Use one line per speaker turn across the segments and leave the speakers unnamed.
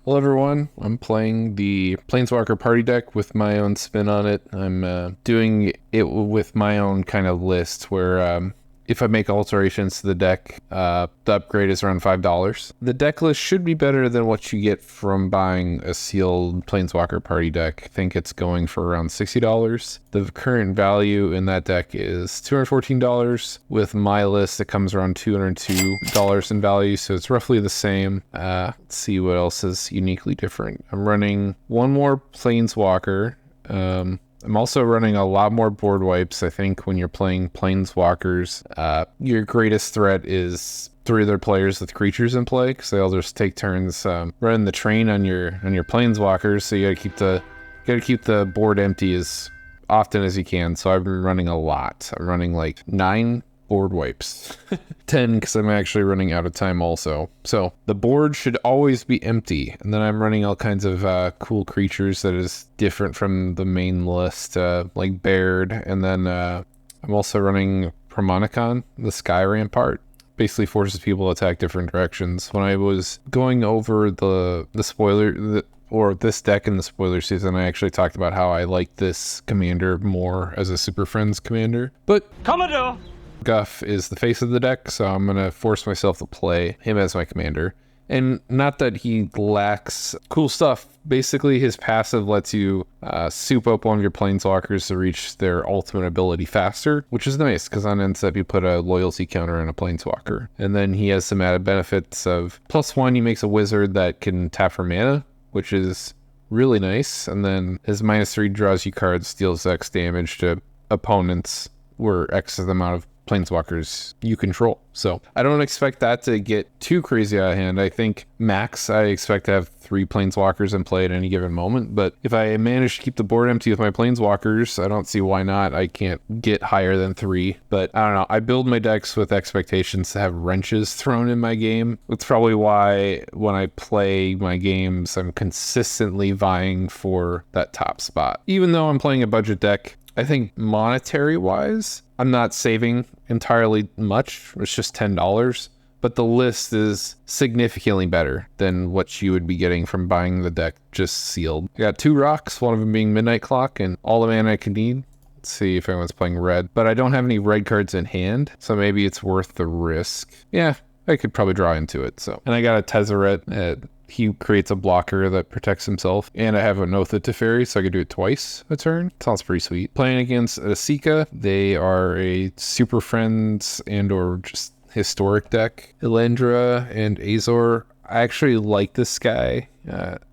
Hello everyone, I'm playing the Planeswalker party deck with my own spin on it. I'm doing it with my own kind of list where if I make alterations to the deck, the upgrade is around $5. The deck list should be better than what you get from buying a sealed Planeswalker party deck. I think it's going for around $60. The current value in that deck is $214. With my list, it comes around $202 in value, so it's roughly the same. Let's see what else is uniquely different. I'm running one more Planeswalker. I'm also running a lot more board wipes. I think when you're playing Planeswalkers, your greatest threat is three other players with creatures in play, because they'll just take turns running the train on your Planeswalkers. So you gotta keep the board empty as often as you can. So I've been running a lot. I'm running like 9 board wipes. 10 because I'm actually running out of time also. So the board should always be empty, and then I'm running all kinds of cool creatures that is different from the main list, like Baird, and then I'm also running Promonicon, the Sky Rampart. Basically forces people to attack different directions. When I was going over the spoiler or this deck in the spoiler season, I actually talked about how I like this commander more as a Super Friends commander. But Commodore! Guff is the face of the deck, so I'm going to force myself to play him as my commander. And not that he lacks cool stuff. Basically, his passive lets you soup up one of your Planeswalkers to reach their ultimate ability faster, which is nice, because on end step you put a loyalty counter on a Planeswalker. And then he has some added benefits of +1, he makes a wizard that can tap for mana, which is really nice. And then his -3 draws you cards, deals X damage to opponents, where X is the amount of Planeswalkers you control. So I don't expect that to get too crazy out of hand. I think max I expect to have 3 Planeswalkers in play at any given moment, but if I manage to keep the board empty with my Planeswalkers, I don't see why not. I can't get higher than 3, but I don't know. I build my decks with expectations to have wrenches thrown in my game. That's probably why when I play my games, I'm consistently vying for that top spot. Even though I'm playing a budget deck, I think monetary-wise, I'm not saving entirely much. It's just $10, but the list is significantly better than what you would be getting from buying the deck just sealed. I got 2 rocks, one of them being Midnight Clock, and all the mana I can need. Let's see if anyone's playing red, but I don't have any red cards in hand, so maybe it's worth the risk. Yeah, I could probably draw into it. So, and I got a Tezzeret. He creates a blocker that protects himself, and I have an Oath of Teferi, so I could do it twice a turn. Sounds pretty sweet. Playing against Esika, they are a Super Friends and or just historic deck. Elenda and Azor, I actually like this guy,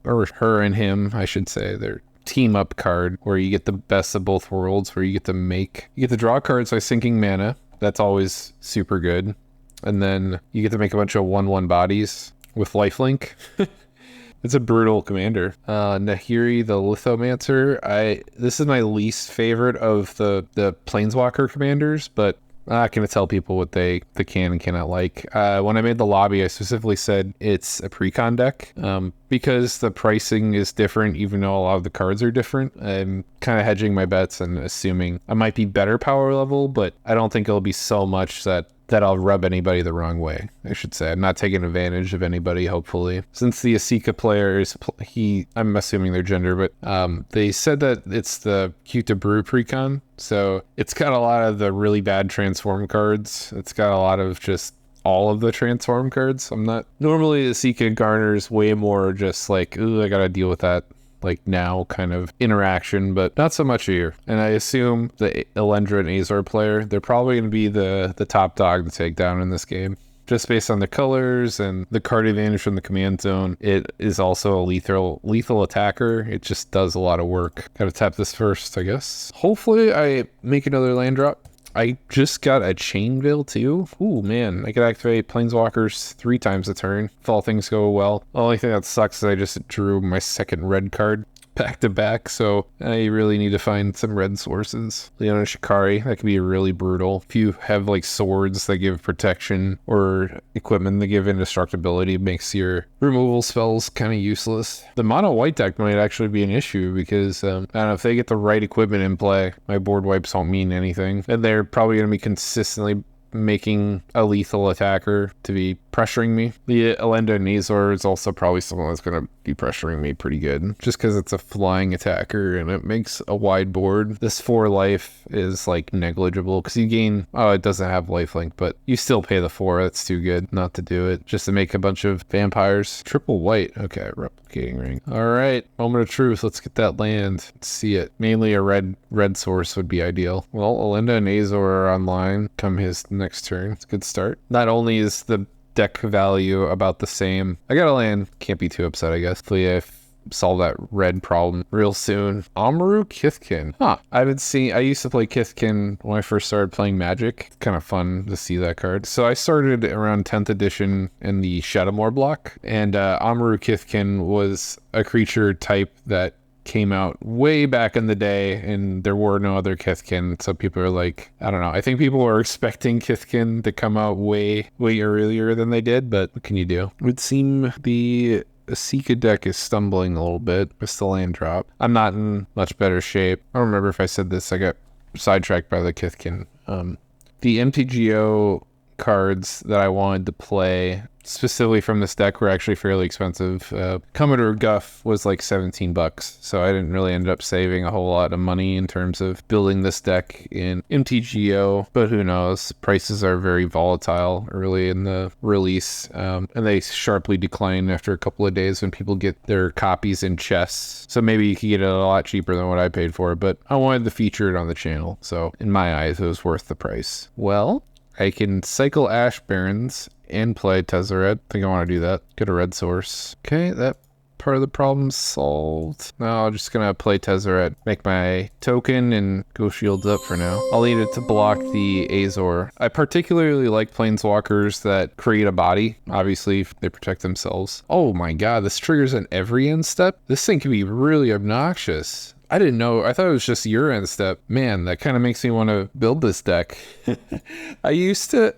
or her and him, I should say. They're team up card where you get the best of both worlds, where you get to draw cards by sinking mana. That's always super good. And then you get to make a bunch of 1/1 bodies with lifelink. It's a brutal commander. Nahiri, the Lithomancer. This is my least favorite of the Planeswalker commanders, but I'm not going to tell people what they can and cannot like. When I made the lobby, I specifically said it's a precon deck because the pricing is different, even though a lot of the cards are different. I'm kind of hedging my bets and assuming I might be better power level, but I don't think it'll be so much that I'll rub anybody the wrong way, I should say. I'm not taking advantage of anybody, hopefully. Since the Esika player is, I'm assuming their gender, but they said that it's the Cute to Brew precon, so it's got a lot of the really bad transform cards. It's got a lot of just all of the transform cards. Normally Esika garners way more just like, ooh, I gotta deal with that like now kind of interaction, but not so much here. And I assume the Elenda and Azor player, they're probably going to be the top dog to take down in this game. Just based on the colors and the card advantage from the command zone, it is also a lethal attacker. It just does a lot of work. Gotta tap this first, I guess. Hopefully I make another land drop. I just got a Chain Veil too. Ooh, man. I could activate Planeswalkers 3 times a turn if all things go well. The only thing that sucks is I just drew my second red card back to back, so I really need to find some red sources. Leona Shikari, that can be really brutal. If you have like swords that give protection or equipment that give indestructibility, it makes your removal spells kind of useless. The mono white deck might actually be an issue because I don't know, if they get the right equipment in play, my board wipes don't mean anything, and they're probably going to be consistently making a lethal attacker to be pressuring me. The Elenda and Azor is also probably someone that's going to be pressuring me pretty good, just because it's a flying attacker and it makes a wide board. This 4 life is like negligible because you gain, oh, it doesn't have lifelink, but you still pay the 4. That's too good not to do it, just to make a bunch of vampires. Triple white. Okay, replicating ring. All right, moment of truth. Let's get that land. Let's see it. Mainly a red source would be ideal. Well, Elenda and Azor are online come his next turn. It's a good start. Not only is the deck value about the same, I got a land. Can't be too upset, I guess. Hopefully I solve that red problem real soon. Amaru Kithkin. Huh. I used to play Kithkin when I first started playing Magic. Kind of fun to see that card. So I started around 10th edition in the Shadowmoor block, and Amaru Kithkin was a creature type that came out way back in the day, and there were no other Kithkin. So people are like, I don't know. I think people were expecting Kithkin to come out way earlier than they did, but what can you do? It would seem the Esika deck is stumbling a little bit with the land drop. I'm not in much better shape. I don't remember if I said this. I got sidetracked by the Kithkin. The MTGO cards that I wanted to play specifically from this deck were actually fairly expensive. Commodore Guff was like $17, so I didn't really end up saving a whole lot of money in terms of building this deck in MTGO, but who knows? Prices are very volatile early in the release, and they sharply decline after a couple of days when people get their copies in chests. So maybe you could get it a lot cheaper than what I paid for it, but I wanted to feature it on the channel, so in my eyes it was worth the price. Well, I can cycle Ash Barrens and play Tezzeret. I think I want to do that. Get a red source. Okay, that part of the problem solved. Now I'm just going to play Tezzeret, make my token, and go shields up for now. I'll need it to block the Azor. I particularly like planeswalkers that create a body. Obviously, they protect themselves. Oh my god, this triggers in every end step? This thing can be really obnoxious. I didn't know. I thought it was just your end step. Man, that kind of makes me want to build this deck. I used to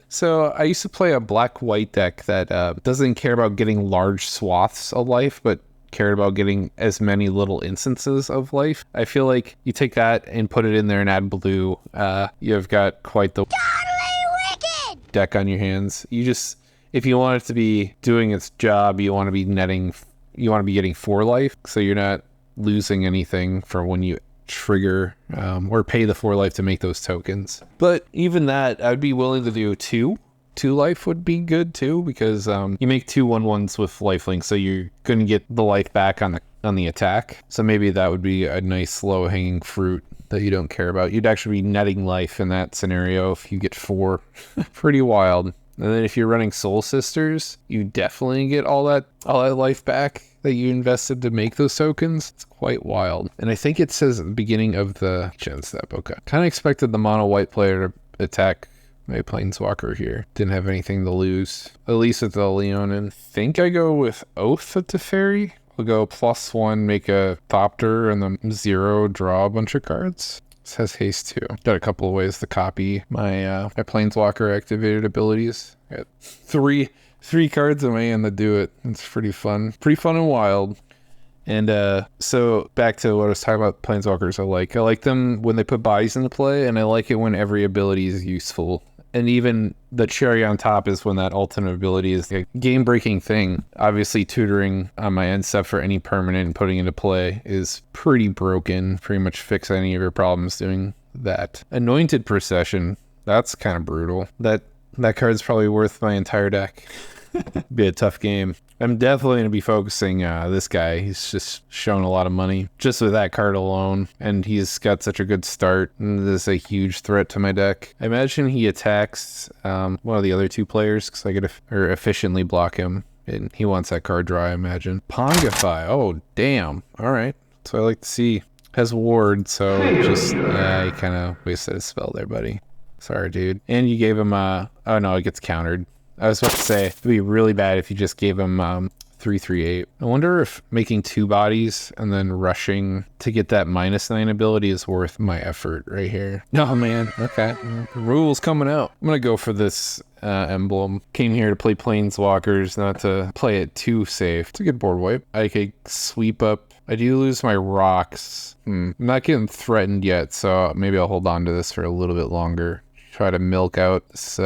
play a black-white deck that doesn't care about getting large swaths of life, but cared about getting as many little instances of life. I feel like you take that and put it in there and add blue, you've got quite the totally wicked deck on your hands. You just, if you want it to be doing its job, you want to be getting 4 life, so you're not losing anything for when you trigger or pay the 4 life to make those tokens. But even that, I'd be willing to do 2 life would be good too, because you make 2 1/1s with lifelink, so you're gonna get the life back on the attack. So maybe that would be a nice low hanging fruit that you don't care about. You'd actually be netting life in that scenario if you get 4. Pretty wild. And then if you're running Soul Sisters, you definitely get all that life back that you invested to make those tokens. It's quite wild. And I think it says at the beginning of the gen step. Okay. Kind of expected the mono white player to attack my planeswalker here. Didn't have anything to lose. At least with the Leonin. Think I go with Oath at Teferi. We'll go +1, make a Thopter, and then 0, draw a bunch of cards. This has haste too. Got a couple of ways to copy my planeswalker activated abilities. Got three cards in my hand that do it. It's pretty fun. Pretty fun and wild. And so back to what I was talking about planeswalkers. I like them when they put bodies into play, and I like it when every ability is useful. And even the cherry on top is when that ultimate ability is a game-breaking thing. Obviously, tutoring on my end step for any permanent and putting into play is pretty broken. Pretty much fix any of your problems doing that. Anointed Procession, that's kind of brutal. That card's probably worth my entire deck. Be a tough game. I'm definitely going to be focusing this guy. He's just shown a lot of money just with that card alone, and he's got such a good start, and this is a huge threat to my deck. I imagine he attacks one of the other 2 players because I get efficiently block him, and he wants that card draw, I imagine. Pongify. Oh, damn. All right. That's what I like to see. Has ward, so just, he kind of wasted a spell there, buddy. Sorry, dude. And you gave him, oh no, it gets countered. I was about to say, it'd be really bad if you just gave him 3/3/8. I wonder if making 2 bodies and then rushing to get that -9 ability is worth my effort right here. Oh man, okay. Rules coming out. I'm gonna go for this emblem. Came here to play Planeswalkers, not to play it too safe. It's a good board wipe. I could sweep up. I do lose my rocks. I'm not getting threatened yet, so maybe I'll hold on to this for a little bit longer. try to milk out this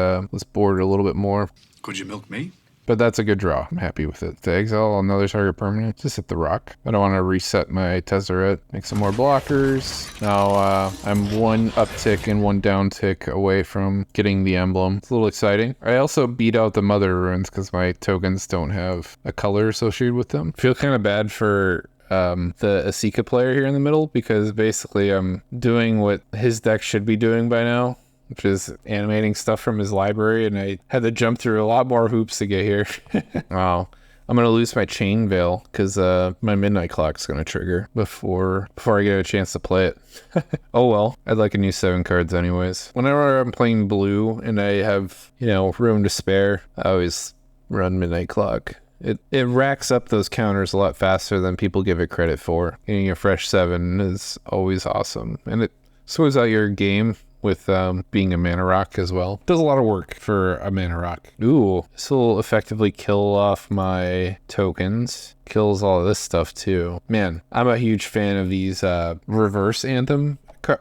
board a little bit more.
Could you milk me?
But that's a good draw. I'm happy with it. To exile another target permanent, just hit the rock. I don't want to reset my Tezzeret. Make some more blockers. Now I'm one uptick and one downtick away from getting the emblem. It's a little exciting. I also beat out the mother runes because my tokens don't have a color associated with them. Feel kind of bad for the Esika player here in the middle, because basically I'm doing what his deck should be doing by now, which is animating stuff from his library, and I had to jump through a lot more hoops to get here. Wow. I'm going to lose my Chain Veil because my Midnight Clock's going to trigger before I get a chance to play it. Oh well, I'd like a new 7 cards anyways. Whenever I'm playing blue and I have, room to spare, I always run Midnight Clock. It racks up those counters a lot faster than people give it credit for. Getting a fresh 7 is always awesome, and it smooths out your game with being a mana rock as well. Does a lot of work for a mana rock. Ooh, this will effectively kill off my tokens. Kills all of this stuff too. Man, I'm a huge fan of these reverse anthem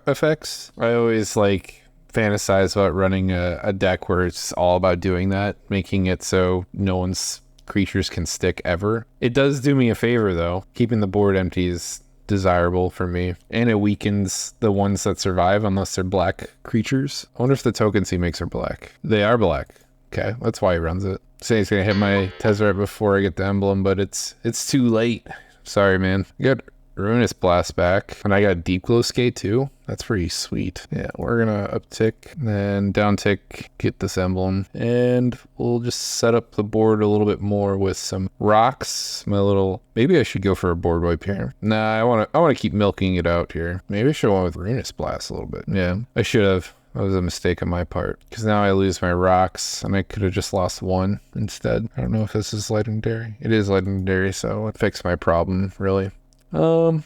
effects. I always fantasize about running a deck where it's all about doing that, making it so no one's creatures can stick ever. It does do me a favor though. Keeping the board empty is desirable for me, and it weakens the ones that survive unless they're black creatures. I wonder if the tokens he makes are black. They are black. Okay, that's why he runs it. Say he's gonna hit my Tezzeret before I get the emblem, but it's too late. Sorry, man. I got Ruinous Blast back, and I got Deep Glow Skate too. That's pretty sweet. Yeah, we're gonna uptick, then downtick, get this emblem, and we'll just set up the board a little bit more with some rocks. Maybe I should go for a board wipe here. Nah, I wanna keep milking it out here. Maybe I should go with Ruinous Blast a little bit. Yeah, I should have. That was a mistake on my part, because now I lose my rocks, and I could have just lost 1 instead. I don't know if this is legendary. It is legendary, so it fixed my problem, really. I don't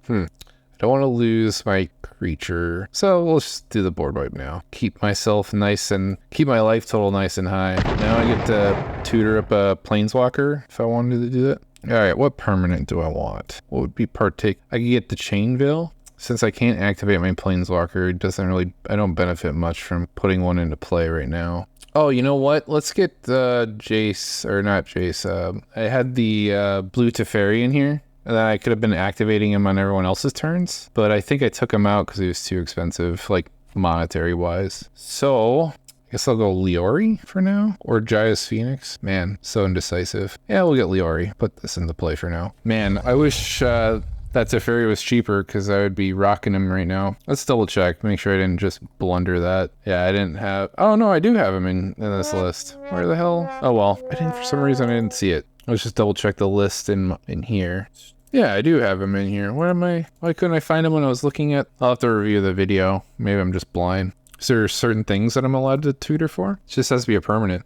want to lose my creature, so we'll just do the board wipe now. Keep my life total nice and high. Now I get to tutor up a Planeswalker if I wanted to do that. Alright, what permanent do I want? What would be partake? I could get the Chain Veil. Since I can't activate my Planeswalker, I don't benefit much from putting one into play right now. Oh, you know what? Let's get Jace, or not Jace. I had the Blue Teferi in here. And then I could have been activating him on everyone else's turns, but I think I took him out because he was too expensive, monetary wise. So I guess I'll go Leori for now, or Jaya's Phoenix. Man, so indecisive. Yeah, we'll get Leori. Put this into play for now. Man, I wish that Teferi was cheaper, because I would be rocking him right now. Let's double check, make sure I didn't just blunder that. Yeah, I didn't have. Oh no, I do have him in this list. Where the hell? Oh well, for some reason I didn't see it. Let's just double check the list in here. Yeah, I do have him in here. Why couldn't I find him when I was looking at? I'll have to review the video. Maybe I'm just blind. Is there certain things that I'm allowed to tutor for? It just has to be a permanent.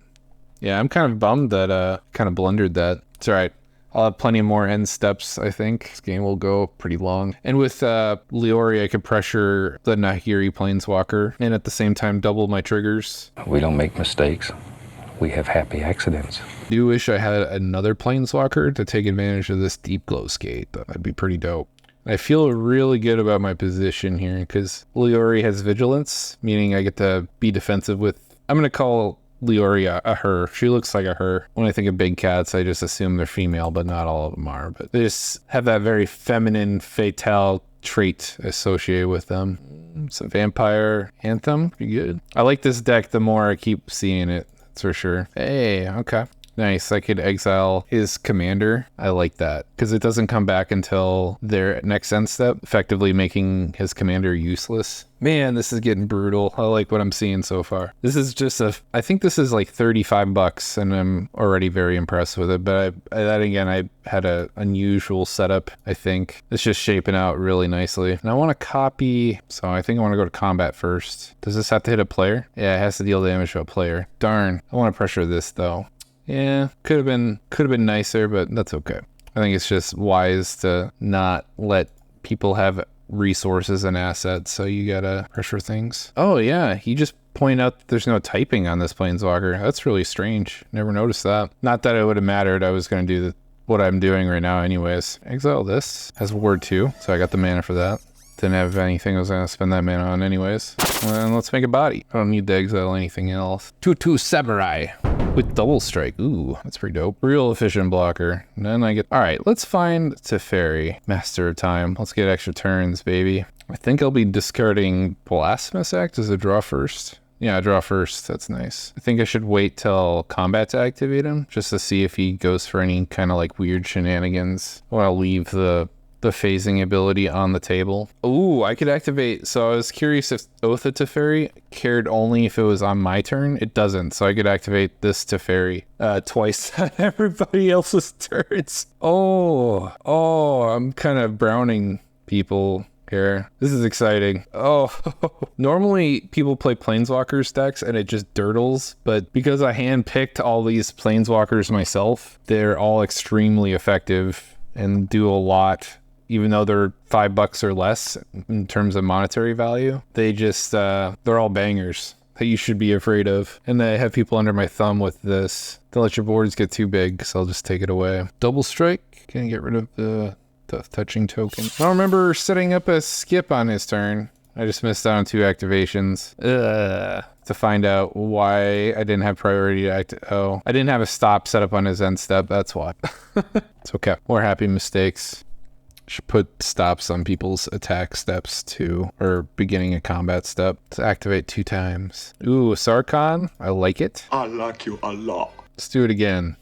Yeah, I'm kind of bummed that kind of blundered that. It's alright. I'll have plenty more end steps, I think. This game will go pretty long. And with Leori, I could pressure the Nahiri Planeswalker and at the same time double my triggers.
We don't make mistakes. We have happy accidents.
I do wish I had another Planeswalker to take advantage of this Deep Glow Skate. That'd be pretty dope. I feel really good about my position here because Leori has Vigilance, meaning I get to be defensive with... I'm going to call Leori a her. She looks like a her. When I think of big cats, I just assume they're female, but not all of them are. But they just have that very feminine, fatale trait associated with them. It's a Vampire Anthem. Pretty good. I like this deck the more I keep seeing it. That's for sure. Hey, okay. Nice. I could exile his commander. I like that because it doesn't come back until their next end step, effectively making his commander useless. Man, this is getting brutal. I like what I'm seeing so far. This is just I think this is like $35 and I'm already very impressed with it. But I had an unusual setup, I think. It's just shaping out really nicely. And I want to copy, so I think I want to go to combat first. Does this have to hit a player? Yeah, it has to deal damage to a player. Darn. I want to pressure this though. Yeah, could have been nicer, but that's okay. I think it's just wise to not let people have resources and assets, so you gotta pressure things. Oh yeah, he just pointed out that there's no typing on this Planeswalker. That's really strange. Never noticed that. Not that it would have mattered. I was gonna do what I'm doing right now anyways. Exile this. Has ward 2, so I got the mana for that. Didn't have anything I was gonna spend that mana on anyways. And let's make a body. I don't need to exile anything else. 2/2 Samurai with double strike. Ooh, that's pretty dope. Real efficient blocker. And then I get, all right, let's find Teferi, Master of Time. Let's get extra turns, baby. I think I'll be discarding Blasphemous Act as a draw first. Yeah, draw first. That's nice. I think I should wait till combat to activate him, just to see if he goes for any kind of like weird shenanigans. I want to leave the phasing ability on the table. Ooh, I could activate. So I was curious if Oath of Teferi cared only if it was on my turn. It doesn't. So I could activate this Teferi twice on everybody else's turns. Oh, I'm kind of browning people here. This is exciting. Oh, normally people play Planeswalkers decks and it just dirtles, but because I handpicked all these Planeswalkers myself, they're all extremely effective and do a lot. Even though they're $5 or less in terms of monetary value, they just, they're all bangers that you should be afraid of. And I have people under my thumb with this. Don't let your boards get too big, so I'll just take it away. Double strike, can I get rid of the touching token? I don't remember setting up a skip on his turn. I just missed out on 2 activations. To find out why I didn't have priority to I didn't have a stop set up on his end step, that's why. It's okay. More happy mistakes. Should put stops on people's attack steps too, or beginning a combat step to activate 2 times. Ooh, Sarkhan, I like it.
I like you a lot.
Let's do it again.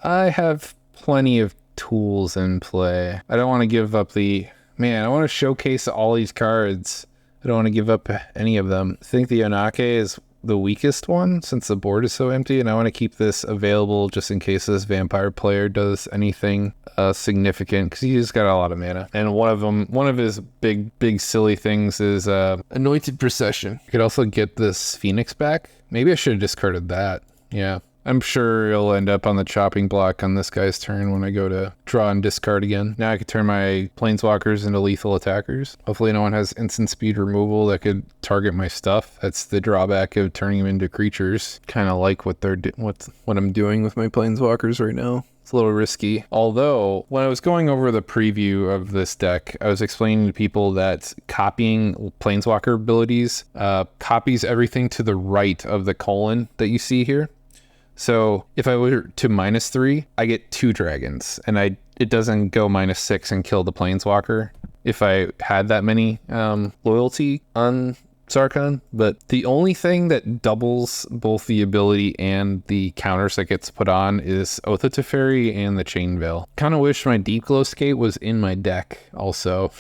I have plenty of tools in play. I don't want to give up I want to showcase all these cards. I don't want to give up any of them. I think the Onake is the weakest one since the board is so empty, and I want to keep this available just in case this vampire player does anything significant, because he's got a lot of mana. And one of his big silly things is Anointed Procession. You could also get this Phoenix back. Maybe I should have discarded that. Yeah, I'm sure it'll end up on the chopping block on this guy's turn when I go to draw and discard again. Now I could turn my Planeswalkers into lethal attackers. Hopefully no one has instant speed removal that could target my stuff. That's the drawback of turning them into creatures. Kind of like what I'm doing with my Planeswalkers right now. It's a little risky. Although, when I was going over the preview of this deck, I was explaining to people that copying Planeswalker abilities copies everything to the right of the colon that you see here. So if I were to -3, I get 2 dragons, and it doesn't go -6 and kill the Planeswalker if I had that many loyalty on Sarkhan. But the only thing that doubles both the ability and the counters that gets put on is Oath of Teferi and the Chain Veil. Kind of wish my Deep Glow Skate was in my deck also.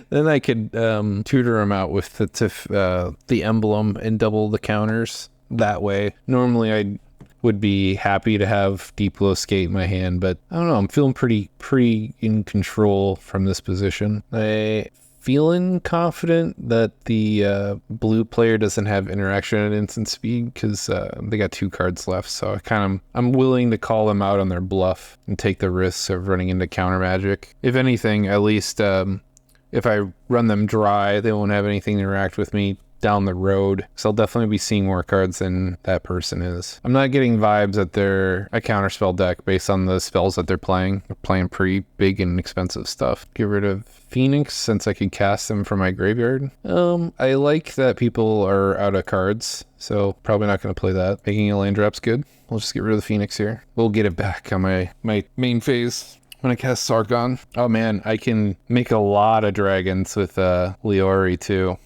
Then I could tutor him out with the emblem and double the counters that way. Normally I would be happy to have Deep Glow Skate in my hand, but I don't know, I'm feeling pretty in control from this position. I feeling confident that the blue player doesn't have interaction at instant speed because they got 2 cards left, so I'm willing to call them out on their bluff and take the risks of running into counter magic. If anything, at least if I run them dry, they won't have anything to interact with me down the road, so I'll definitely be seeing more cards than that person is. I'm not getting vibes that they're a counterspell deck based on the spells that they're playing. They're playing pretty big and expensive stuff. Get rid of Phoenix since I can cast them from my graveyard. I like that people are out of cards, so probably not going to play that. Making a land drop's good. We'll just get rid of the Phoenix here. We'll get it back on my main phase. When I cast Sarkhan. Oh man, I can make a lot of dragons with Leori too.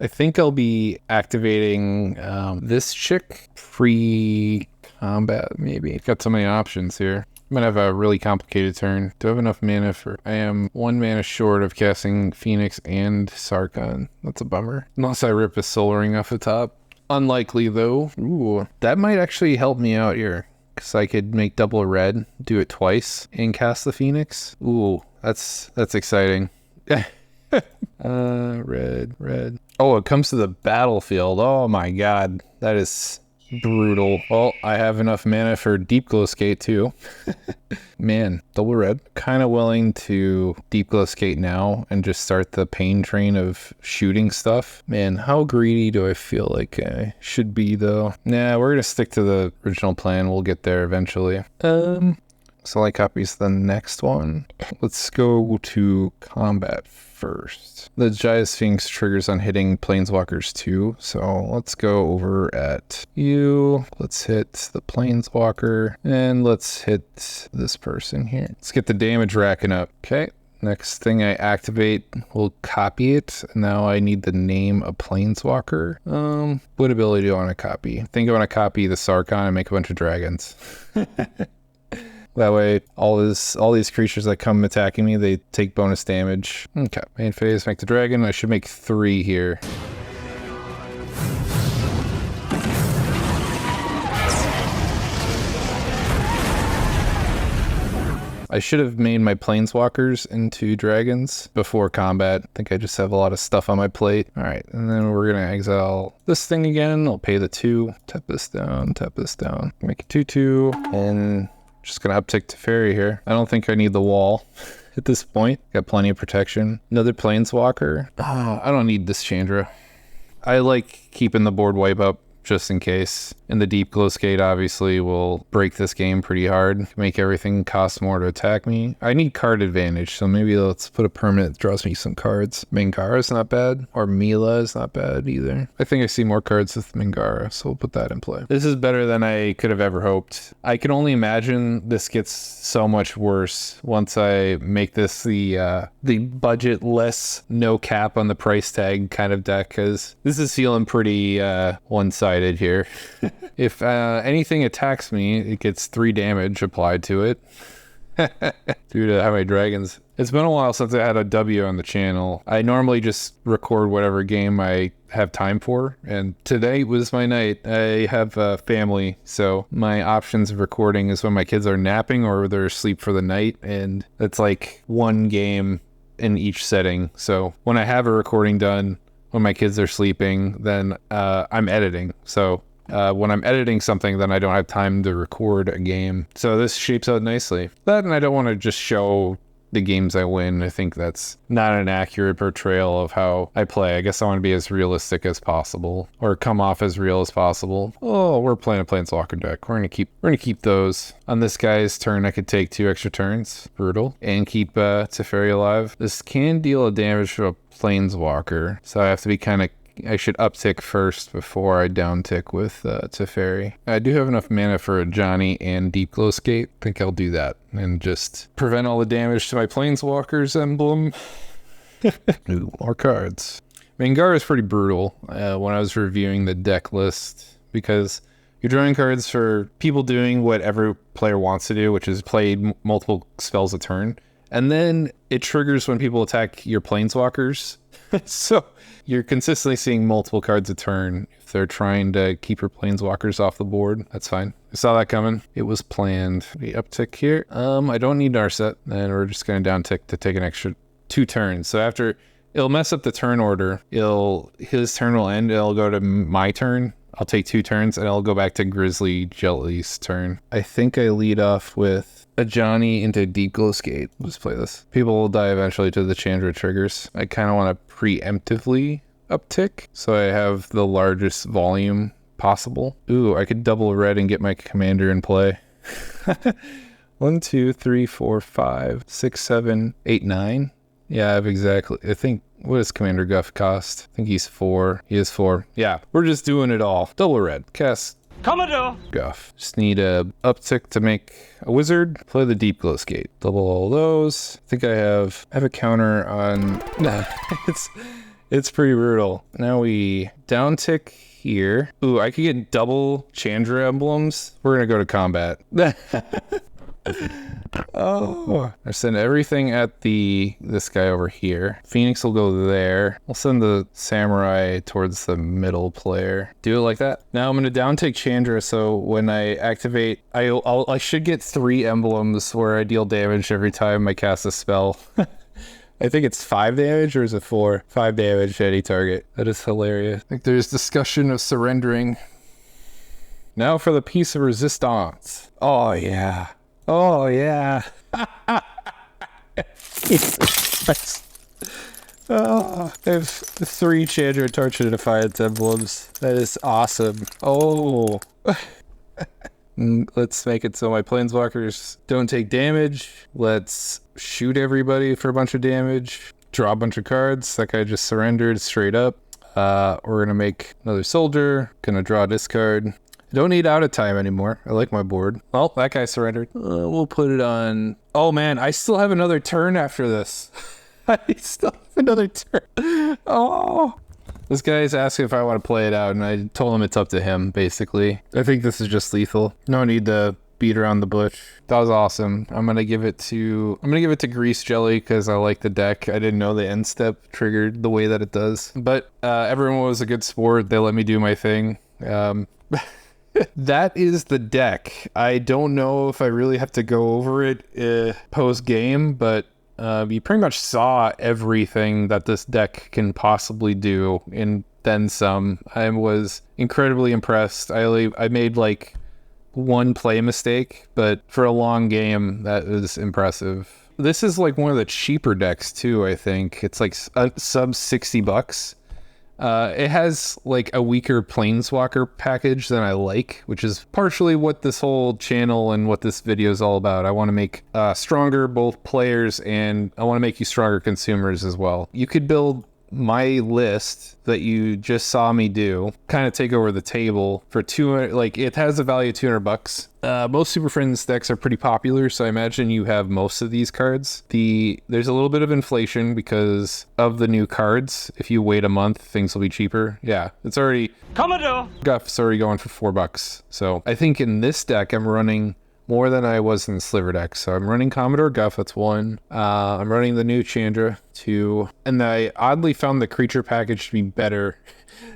I think I'll be activating this chick pre-combat, maybe. Got so many options here. I'm gonna have a really complicated turn. Do I have enough mana for... I am 1 mana short of casting Phoenix and Sarkhan. That's a bummer. Unless I rip a Soul Ring off the top. Unlikely though. Ooh, that might actually help me out here. Because I could make double red, do it twice, and cast the Phoenix. Ooh, that's exciting. Red. Oh, it comes to the battlefield. Oh my god, that is brutal. Well, I have enough mana for Deep Glow Skate too. Man, double red. Kind of willing to Deep Glow Skate now and just start the pain train of shooting stuff. Man, how greedy do I feel like I should be though? Nah, we're gonna stick to the original plan. We'll get there eventually. Select copies the next one. Let's go to combat first. The Giant Sphinx triggers on hitting Planeswalkers too, so let's go over at you. Let's hit the Planeswalker, and let's hit this person here. Let's get the damage racking up. Okay. Next thing I activate, we'll copy it. Now I need the name of Planeswalker. What ability do I want to copy? I think I want to copy the Sarkhan and make a bunch of dragons. That way, all these creatures that come attacking me, they take bonus damage. Okay, main phase, make the dragon. I should make 3 here. I should have made my planeswalkers into dragons before combat. I think I just have a lot of stuff on my plate. All right, and then we're gonna exile this thing again. I'll pay the 2, tap this down, make it 2/2, and just gonna uptick to Teferi here. I don't think I need the wall at this point. Got plenty of protection. Another planeswalker. I don't need this Chandra. I like keeping the board wipe up just in case. And the Deep Glow Skate obviously will break this game pretty hard, make everything cost more to attack me. I need card advantage, so maybe let's put a permanent that draws me some cards. Mangara is not bad, or Mila is not bad either. I think I see more cards with Mangara, so we'll put that in play. This is better than I could have ever hoped. I can only imagine this gets so much worse once I make this the budget-less, no cap on the price tag kind of deck, because this is feeling pretty one-sided here. If anything attacks me, it gets 3 damage applied to it due to how many dragons. It's been a while since I had a W on the channel. I normally just record whatever game I have time for, and today was my night. I have a family, so my options of recording is when my kids are napping or they're asleep for the night, and it's like one game in each setting. So when I have a recording done, when my kids are sleeping, then I'm editing. So when I'm editing something, then I don't have time to record a game. So this shapes out nicely. That, and I don't want to just show the games I win. I think that's not an accurate portrayal of how I play. I guess I want to be as realistic as possible, or come off as real as possible. Oh, we're playing a Planeswalker deck. We're gonna keep those. On this guy's turn, I could take 2 extra turns, brutal, and keep Teferi alive. This can deal a damage to a Planeswalker, so I have to be I should uptick first before I downtick with Teferi. I do have enough mana for a Johnny and Deep Glow Skate. I think I'll do that and just prevent all the damage to my Planeswalker's emblem. Ooh, more cards. Mangara is pretty brutal when I was reviewing the deck list, because you're drawing cards for people doing what every player wants to do, which is play multiple spells a turn. And then it triggers when people attack your Planeswalkers. So you're consistently seeing multiple cards a turn. If they're trying to keep your Planeswalkers off the board, that's fine. I saw that coming. It was planned. The uptick here. I don't need Narset, and we're just going to downtick to take an extra 2 turns. So after, it'll mess up the turn order. His turn will end. It'll go to my turn. I'll take 2 turns, and I'll go back to Grizzly Jelly's turn. I think I lead off with a Johnny into Deep Glow Skate. Let's play this. People will die eventually to the Chandra triggers. I kind of want to preemptively uptick, so I have the largest volume possible. Ooh, I could double red and get my commander in play. 1, 2, 3, 4, 5, 6, 7, 8, 9. Yeah, I have exactly. I think, what does Commander Guff cost? I think he's 4. He is 4. Yeah, we're just doing it all. Double red. Cast
Commodore Guff.
Just need a uptick to make a wizard. Play the Deep Glow Skate. Double all those. I think I have a counter on. Nah, it's pretty brutal. Now we downtick here. Ooh, I could get double Chandra emblems. We're gonna go to combat. Oh, I send everything at this guy over here. Phoenix will go there. I'll send the samurai towards the middle player. Do it like that. Now I'm going to downtick Chandra, so when I activate, I should get 3 emblems where I deal damage every time I cast a spell. I think it's 5 damage, or is it 4? 5 damage to any target. That is hilarious. I think there's discussion of surrendering. Now for the piece of resistance. Oh yeah. Oh, yeah. Oh, I have 3 Chandra Torch of Defiance emblems. That is awesome. Oh. Let's make it so my planeswalkers don't take damage. Let's shoot everybody for a bunch of damage. Draw a bunch of cards. That guy just surrendered straight up. We're gonna make another soldier. Gonna draw a discard. I don't need out of time anymore. I like my board. Oh, that guy surrendered. We'll put it on. Oh man, I still have another turn after this. I still have another turn. Oh. This guy's asking if I want to play it out, and I told him it's up to him, basically. I think this is just lethal. No need to beat around the bush. That was awesome. I'm gonna give it to Grease Jelly because I like the deck. I didn't know the end step triggered the way that it does. But everyone was a good sport. They let me do my thing. That is the deck. I don't know if I really have to go over it post game, but you pretty much saw everything that this deck can possibly do, and then some. I was incredibly impressed. I made like one play mistake, but for a long game, that is impressive. This is like one of the cheaper decks too, I think. It's like sub $60. It has like a weaker planeswalker package than I like, which is partially what this whole channel and what this video is all about. I want to make stronger both players, and I want to make you stronger consumers as well. You could build my list that you just saw me do, kind of take over the table for 200. Like, it has a value of $200. Most Super Friends decks are pretty popular, so I imagine you have most of these cards. There's a little bit of inflation because of the new cards. If you wait a month, things will be cheaper. Yeah, it's already Commodore Guff's already going for $4. So I think in this deck I'm running more than I was in the Sliver deck. So I'm running Commodore Guff, that's 1. I'm running the new Chandra, 2. And I oddly found the creature package to be better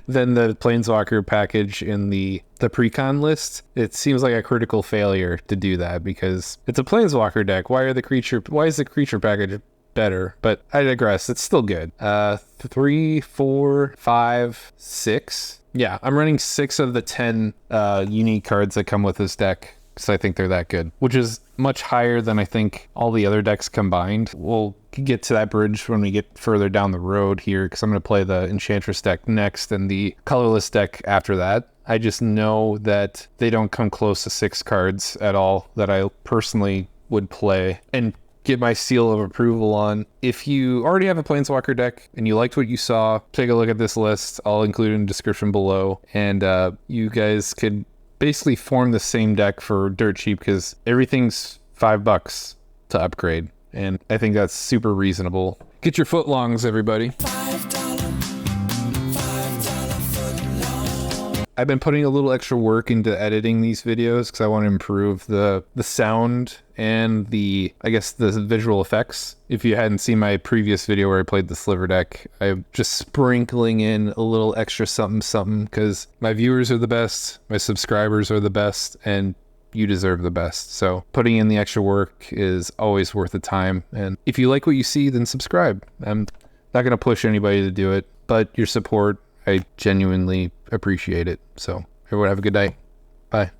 than the Planeswalker package in the pre-con list. It seems like a critical failure to do that because it's a Planeswalker deck. Why is the creature package better? But I digress. It's still good. 3, 4, 5, 6. Yeah, I'm running 6 of the 10 unique cards that come with this deck, because I think they're that good, which is much higher than I think all the other decks combined. We'll get to that bridge when we get further down the road here, because I'm going to play the Enchantress deck next and the colorless deck after that. I just know that they don't come close to 6 cards at all that I personally would play and get my seal of approval on. If you already have a Planeswalker deck and you liked what you saw, take a look at this list. I'll include it in the description below, and you guys could basically form the same deck for dirt cheap because everything's $5 to upgrade, and I think that's super reasonable. Get your footlongs, everybody. I've been putting a little extra work into editing these videos because I want to improve the sound and the visual effects. If you hadn't seen my previous video where I played the Sliver deck, I'm just sprinkling in a little extra something because my viewers are the best, my subscribers are the best, and you deserve the best. So putting in the extra work is always worth the time. And if you like what you see, then subscribe. I'm not going to push anybody to do it, but your support, I genuinely appreciate it. So everyone have a good night. Bye.